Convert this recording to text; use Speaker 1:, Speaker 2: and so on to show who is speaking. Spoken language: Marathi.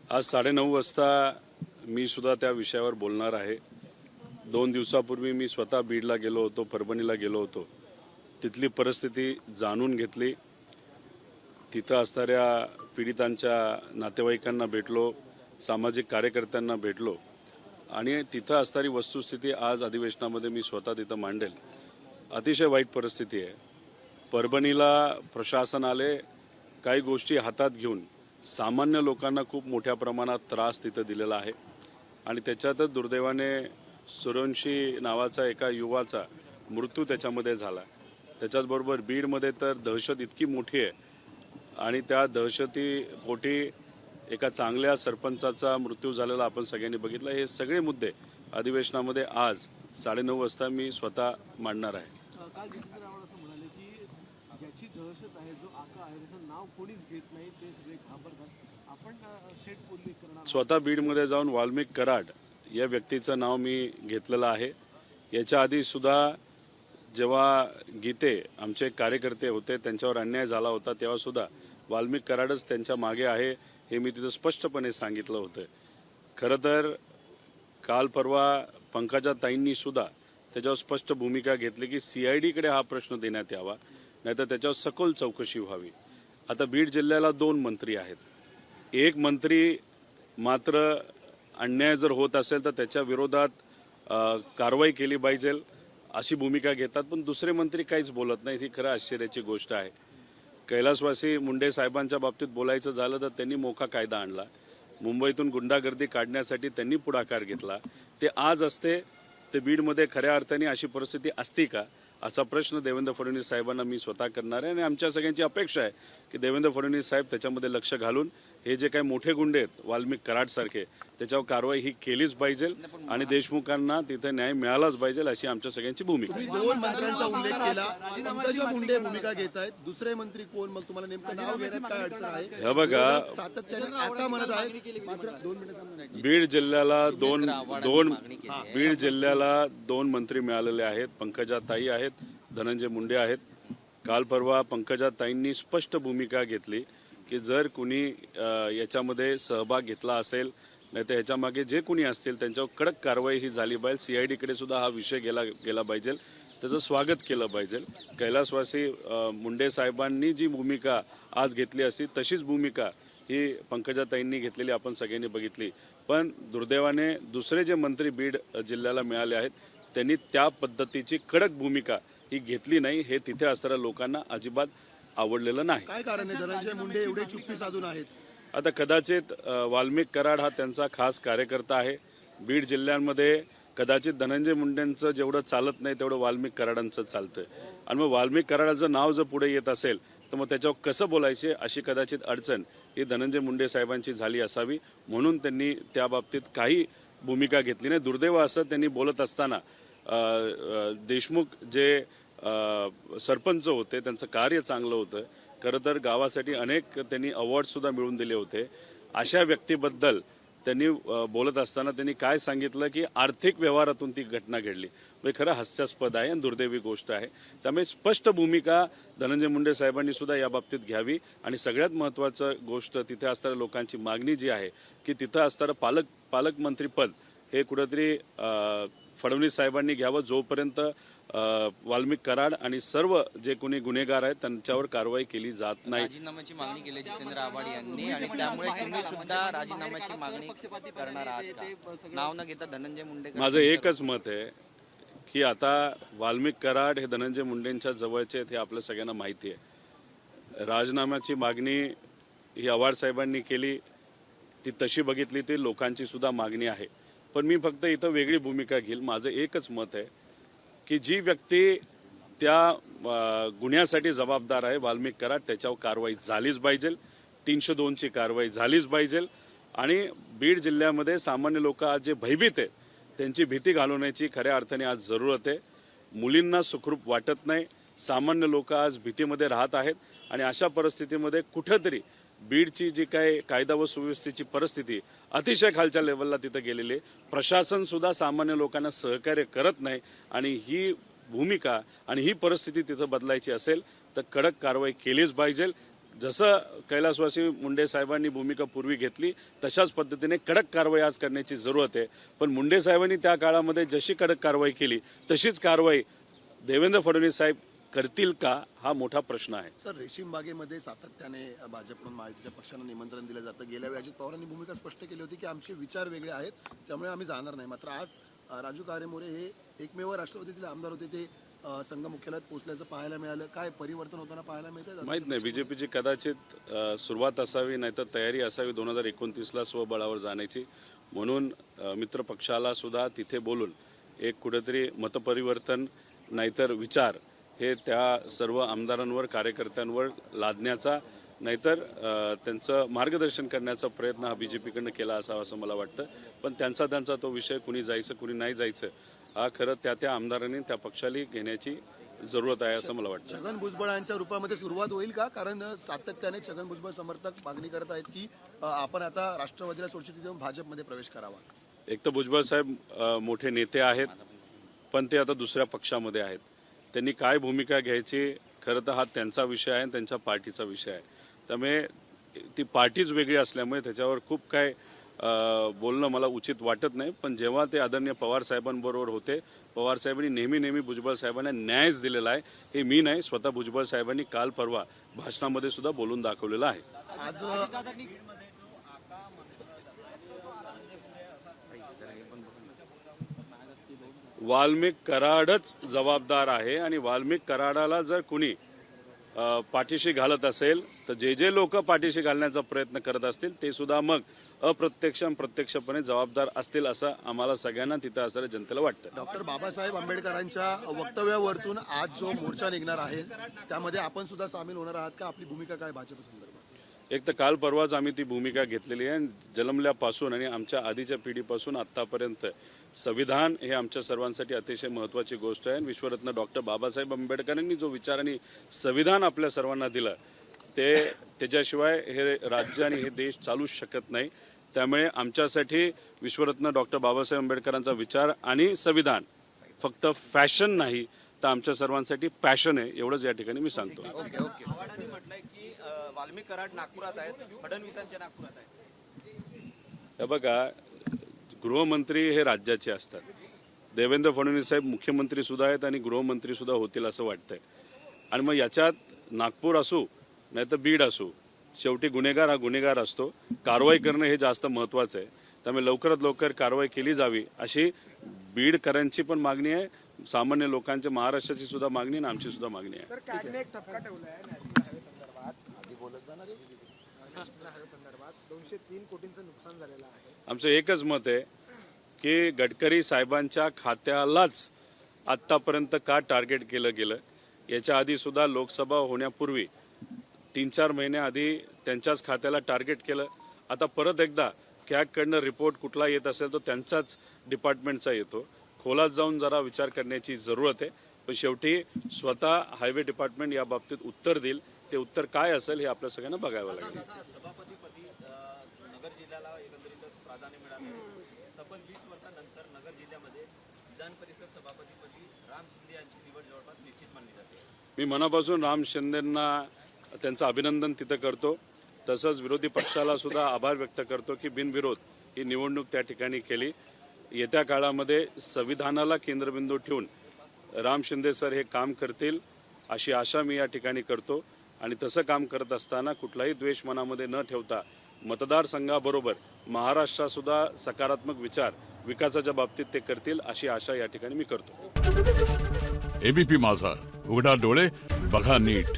Speaker 1: आज 9:30 वाजता मी सुद्धा त्या विषयावर बोलणार आहे। 2 दिवसापूर्वी मी स्वतः बीडला गेलो होतो, परभणीला गेलो होतो। तिथली परिस्थिती जाणून घेतली। तिथं असणाऱ्या पीडितांच्या नातेवाईकांना भेटलो, सामाजिक कार्यकर्त्यांना भेटलो आणि तिथं असणारी वस्तुस्थिती आज अधिवेशनामध्ये मी स्वतः तिथं मांडेल। अतिशय वाईट परिस्थिती आहे। परभणीला प्रशासन आले, काही गोष्टी हातात घेऊन सामान्य लोकांना खूप मोठ्या प्रमाणात त्रास तिथं दिलेला आहे आणि त्याच्यातच दुर्दैवाने सूर्यवंशी नावाचा एका युवाचा मृत्यू त्याच्यामध्ये झाला। त्याच्याचबरोबर बीडमध्ये तर दहशत इतकी मोठी आहे आणि त्या दहशतीपोटी एका चांगल्या सरपंचाचा मृत्यू झालेला आपण सगळ्यांनी बघितला। हे सगळे मुद्दे अधिवेशनामध्ये आज 9:30 वाजता मी स्वतः मांडणार आहे।
Speaker 2: काल जितेंद्र आव्हाड असं म्हणाले की ज्याची दहशत आहे, जो आका आहे, त्याचं नाव कोणीच घेत नाही, ते सगळे घाबरतात। आपण थेट बोलणी करणार।
Speaker 1: स्वतः बीडमध्ये जाऊन वाल्मिक कराड या व्यक्तीचं नाव मी घेतलेलं आहे। याच्या आधी सुद्धा जेव्हा गीते आमचे कार्यकर्ते होते, त्यांच्यावर अन्याय झाला होता, तेव्हा सुद्धा वाल्मिक कराडच त्यांच्या मागे आहे हे मी तिथं स्पष्टपणे सांगितलं होतं। खरं तर काल परवा पंकजाताईंनी सुद्धा त्याच्यावर स्पष्ट भूमिका घेतली की CIDकडे हा प्रश्न देण्यात यावा, नाहीतर त्याच्यावर सखोल चौकशी व्हावी। आता बीड जिल्ह्याला 2 मंत्री आहेत। एक मंत्री मात्र अन्याय जर होत असेल तर त्याच्या विरोधात कारवाई केली पाहिजे अशी भूमिका घेतात, पण दुसरे मंत्री काहीच बोलत नाहीत। ही खरं आश्चर्याची गोष्ट आहे। कैलासवासी मुंडे साहेबांच्या बाबतीत बोलायचं झालं तर त्यांनी मोठा कायदा आणला, मुंबईतून गुंडागर्दी काढण्यासाठी त्यांनी पुढाकार घेतला। ते आज असते ते बीडमध्ये खऱ्या अर्थाने अशी परिस्थिती असती का, असा प्रश्न देवेंद्र फडणवीस साहेबांना मी स्वतः करणार आहे आणि आमच्या सगळ्यांची अपेक्षा आहे की देवेंद्र फडणवीस साहेब त्याच्यामध्ये लक्ष घालून हे जे काही मोठे गुंडे आहेत वाल्मिक कराड सारखे, त्याच्यावर कारवाई ही केलीच पाहिजे आणि देशमुखांना तिथे न्याय मिळालाच पाहिजे अशी आमच्या सगळ्यांची भूमिका आहे।
Speaker 3: तुम्ही 2 मंत्र्यांचा उल्लेख केला, पंकजा मुंडे भूमिका घेत आहेत, दुसरे मंत्री कोण? मग तुम्हाला नेमकं नाव घेण्यात काय अडचण आहे?
Speaker 1: हे बघा,
Speaker 3: सातत्याने आता म्हणत आहेत मात्र 2 मिनिटं।
Speaker 1: बीड जिल्ह्याला दोन मंत्री मिळालेले आहेत। पंकजाताई आहेत, धनंजय मुंडे आहेत। काल परवा पंकजाताईंनी स्पष्ट भूमिका घेतली की जर कुणी याच्यामध्ये सहभाग घेतला असेल, नाही तर ह्याच्या मागे जे कुणी असतील त्यांच्यावर कडक कारवाई ही झाली पाहिजे। CIDकडे सुद्धा हा विषय गेला पाहिजे, त्याचं स्वागत केलं पाहिजे। कैलासवासी मुंडे साहेबांनी जी भूमिका आज घेतली असती तशीच भूमिका ही पंकजाताईंनी घेतलेली आपण सगळ्यांनी बघितली। पण दुर्दैवाने दुसरे जे मंत्री बीड जिल्ह्याला मिळाले आहेत त्यांनी त्या पद्धतीची कडक भूमिका ही घेतली नाही। हे तिथे असणाऱ्या लोकांना अजिबात आवडलेलं नाही।
Speaker 3: काय कारण आहे धनंजय मुंडे एवढे चुप्पी साधून आहेत?
Speaker 1: आता कदाचित वाल्मिक कराड हा त्यांचा खास कार्यकर्ता आहे। बीड जिल्ह्यामध्ये कदाचित धनंजय मुंडेंचं जेवढं चालत नाही तेवढं वाल्मिक कराडांचं चालतं आणि मग वाल्मिक कराडाचं नाव जर पुढे येत असेल तर मग त्याच्यावर कसं बोलायचे अशी कदाचित अडचण ही धनंजय मुंडे साहेबांची झाली असावी, म्हणून त्यांनी त्या बाबतीत काही भूमिका घेतली नाही। दुर्दैव असं त्यांनी बोलत असताना देशमुख जे सरपंच होते त्यांचं कार्य चांगलं होतं। खरं तर गावासाठी अनेक त्यांनी अवॉर्ड सुद्धा मिळवून दिले होते। अशा व्यक्तीबद्दल त्यांनी बोलत असताना त्यांनी काय सांगितलं की आर्थिक व्यवहारातून ती घटना घडली, म्हणजे खरं हास्यास्पद आहे आणि दुर्दैवी गोष्ट आहे। त्यामुळे स्पष्ट भूमिका धनंजय मुंडे साहेबांनी सुद्धा या बाबतीत घ्यावी आणि सगळ्यात महत्त्वाचं गोष्ट तिथे असणाऱ्या लोकांची मागणी जी आहे की तिथं असणारं पालकमंत्रीपद हे कुठेतरी फडणवीस साहेबांनी घ्यावं, जोपर्यंत वाल्मिक कराड आणि सर्व जे कोणी गुन्हेगार आहेत त्यांच्यावर कारवाई केली जात नाही।
Speaker 4: राजीनाम्याची मागणी केली जितेंद्र आव्हाड यांनी आणि त्यामुळे तुम्ही सुद्धा राजीनाम्याची मागणी करणार आहात का? नाव न घेता धनंजय मुंडे।
Speaker 1: माझं एकच मत आहे की आता वाल्मिक कराड हे धनंजय मुंडेंच्या जवळचे आहेत हे आपल्या सगळ्यांना माहिती आहे। राजीनाम्याची मागणी ही आव्हाड साहेबांनी केली, ती तशी बघितली ती लोकांची सुद्धा मागणी आहे, पण मी फक्त इथं वेगळी भूमिका घेईल। माझं एकच मत आहे की जी व्यक्ती त्या गुन्ह्यासाठी जबाबदार आहे वाल्मिक कराड, त्याच्यावर कारवाई झालीच पाहिजे। 302ची कारवाई झालीच पाहिजे आणि बीड जिल्ह्यामध्ये सामान्य लोक आज जे भयभीत आहेत त्यांची भीती घालवण्याची खऱ्या अर्थाने आज जरूरत आहे। मुलींना सुखरूप वाटत नाही, सामान्य लोक आज भीतीमध्ये राहत आहेत आणि अशा परिस्थितीमध्ये कुठेतरी बीडची जी काही कायदा व सुव्यवस्थेची परिस्थिती अतिशय खालच्या लेवलला तिथं गेलेली आहे। प्रशासन सुद्धा सामान्य लोकांना सहकार्य करत नाही आणि ही भूमिका आणि ही परिस्थिती तिथं बदलायची असेल तर कडक कारवाई केलीच पाहिजे। जसं कैलासवासी मुंडे साहेबांनी भूमिका पूर्वी घेतली तशाच पद्धतीने कडक कारवाई आज करण्याची जरूरत आहे. पण मुंडे साहेबांनी त्या काळामध्ये जशी कडक कारवाई केली तशीच कारवाई देवेंद्र फडणवीस साहेब करतील का हा मोठा प्रश्न आहे.
Speaker 3: सर, रेशीम बागेमध्ये सातत्याने भाजपकडून महायुतीच्या पक्षांना निमंत्रण दिलं जातं. गेल्या वेळी अजित पवारांनी भूमिका स्पष्ट केली होती की आमचे विचार वेगळे आहेत, त्यामुळे आम्ही जाणार नाही. मात्र आज राजू कारेमोरे हे एकमेव राष्ट्रवादीतील आमदार होते, ते संघ मुख्यालयात पोहोचल्याचं पाहायला मिळालं. काय परिवर्तन होताना पाहायला मिळतं?
Speaker 1: माहित नाही, बीजेपीची कदाचित सुरुवात असावी नाहीतर तयारी असावी 2029ला स्वबळावर जाण्याची. म्हणून मित्र पक्षाला सुद्धा तिथे बोलून एक कुठेतरी मतपरिवर्तन नाहीतर विचार हे त्या सर्व आमदारांवर कार्यकर्त्यांवर लादण्याचा नाहीतर त्यांचं मार्गदर्शन करण्याचा प्रयत्न हा बीजेपीकडनं केला असावा असं मला वाटतं. पण त्यांचा तो विषय कुणी जायचं कुणी नाही जायचं हा खरं त्या आमदारांनी त्या पक्षाला घेण्याची जरूरत आहे असं मला वाटतं.
Speaker 3: छगन भुजबळांच्या रूपामध्ये सुरुवात होईल का? कारण सातत्याने छगन भुजबळ समर्थक मागणी करत आहेत की आपण आता राष्ट्रवादीला सोडचिठ्ठी देऊन भाजपमध्ये प्रवेश करावा.
Speaker 1: एक तर भुजबळ साहेब मोठे नेते आहेत, पण ते आता दुसऱ्या पक्षामध्ये आहेत. त्यांनी काय भूमिका घ्यायची खरं तर हा त्यांचा विषय आहे, त्यांच्या पार्टीचा विषय आहे. त्यामुळे ती पार्टीच वेगळी असल्यामुळे त्याच्यावर खूप काय बोलणं मला उचित वाटत नाही. पण जेव्हा ते आदरणीय पवार साहेबांबरोबर होते, पवार साहेबांनी नेहमी भुजबळ साहेबांना न्यायच दिलेला आहे. हे मी नाही, स्वतः भुजबळ साहेबांनी काल परवा भाषणामध्ये सुद्धा बोलून दाखवलेलं आहे.
Speaker 3: आज
Speaker 1: वाल्मिक कराडच जबाबदार आहे आणि वाल्मिक कराडाला जर कुणी पाठीशी घालत असेल तर जे लोक पाठीशी घालण्याचा प्रयत्न करत असतील ते सुद्धा मग अप्रत्यक्ष आणि प्रत्यक्षपणे जबाबदार असतील असं आम्हाला सगळ्यांना तिथं असणाऱ्या जनतेला वाटतं.
Speaker 3: डॉक्टर बाबासाहेब आंबेडकरांच्या वक्तव्यावरतून आज जो मोर्चा निघणार आहे त्यामध्ये आपण सुद्धा सामील होणार आहात का? आपली भूमिका काय भाजप संदर्भात?
Speaker 1: एक तर काल परवाच आम्ही ती भूमिका घेतलेली आहे. जन्मल्यापासून आणि आमच्या आधीच्या पिढीपासून आत्तापर्यंत संविधान हे आमच्या सर्वांसाठी अतिशय महत्त्वाची गोष्ट आहे. विश्वरत्न डॉक्टर बाबासाहेब आंबेडकरांनी जो विचार आणि संविधान आपल्या सर्वांना दिलं त्याच्याशिवाय हे राज्य आणि हे देश चालूच शकत नाही. त्यामुळे आमच्यासाठी विश्वरत्न डॉक्टर बाबासाहेब आंबेडकरांचा विचार आणि संविधान फक्त फॅशन नाही तर आमच्या सर्वांसाठी पॅशन आहे, एवढंच या ठिकाणी मी सांगतो.
Speaker 4: आव्हाडांनी म्हटलंय की वाल्मिक कराड नागपुरात आहेत, फडणवीसांच्या नागपुरात आहेत.
Speaker 1: हे बघा, गृहमंत्री हे राज्याचे असतात. देवेंद्र फडणवीस साहेब मुख्यमंत्री सुद्धा आहेत आणि गृहमंत्री सुद्धा होतील असं वाटतंय. आणि मग याच्यात नागपूर असू नाही तर बीड असू, शेवटी गुन्हेगार हा गुन्हेगार असतो. कारवाई करणं हे जास्त महत्त्वाचं आहे. त्यामुळे लवकरात लवकर कारवाई केली जावी अशी बीडकरांची पण मागणी आहे, सामान्य लोकांच्या महाराष्ट्राची सुद्धा मागणी आणि आमची सुद्धा मागणी आहे.
Speaker 2: सर, कॅगने एक ठपका ठेवला आहे नॅशनल हायवे संदर्भात. आधी बोलत जाणार नॅशनल हायवे संदर्भात 203 कोटींचं नुकसान झालेलं आहे.
Speaker 1: आमचं एकच मत आहे की गडकरी साहेबांच्या खात्यालाच आत्तापर्यंत का टार्गेट केलं गेलं. याच्या आधी सुद्धा लोकसभा होण्यापूर्वी 3-4 महिन्याआधी त्यांच्याच खात्याला टार्गेट केलं. आता परत एकदा कॅगकडनं रिपोर्ट कुठला येत असेल तो त्यांचाच डिपार्टमेंटचा येतो. खोलात जाऊन जरा विचार करण्याची जरूरत आहे. पण शेवटी स्वतः हायवे डिपार्टमेंट या बाबतीत उत्तर देईल. ते उत्तर काय असेल हे आपल्या सगळ्यांना बघावं लागेल.
Speaker 4: सभापतीपदी नगर जिल्ह्याला एकंदरीत प्राधान्य मिळालं. तब्बल 20 वर्षांनंतर नगर जिल्ह्यामध्ये विधान परिषद सभापतीपदी राम शिंदे यांची निवड जवळपास निश्चित मानली जाते.
Speaker 1: मी मनापासून राम शिंदेंना त्यांचं अभिनंदन तिथं करतो. तसंच विरोधी पक्षाला सुद्धा आभार व्यक्त करतो की बिनविरोध ही निवडणूक त्या ठिकाणी केली. येत्या काळामध्ये संविधानाला केंद्रबिंदू ठेवून राम शिंदे सर हे काम करतील अशी आशा मी या ठिकाणी करतो. आणि तसं काम करत असताना कुठलाही द्वेष मनामध्ये न ठेवता मतदारसंघाबरोबर महाराष्ट्रात सुद्धा सकारात्मक विचार विकासाच्या बाबतीत ते करतील अशी आशा या ठिकाणी मी करतो.
Speaker 5: एबीपी माझा, उघडा डोळे बघा नीट.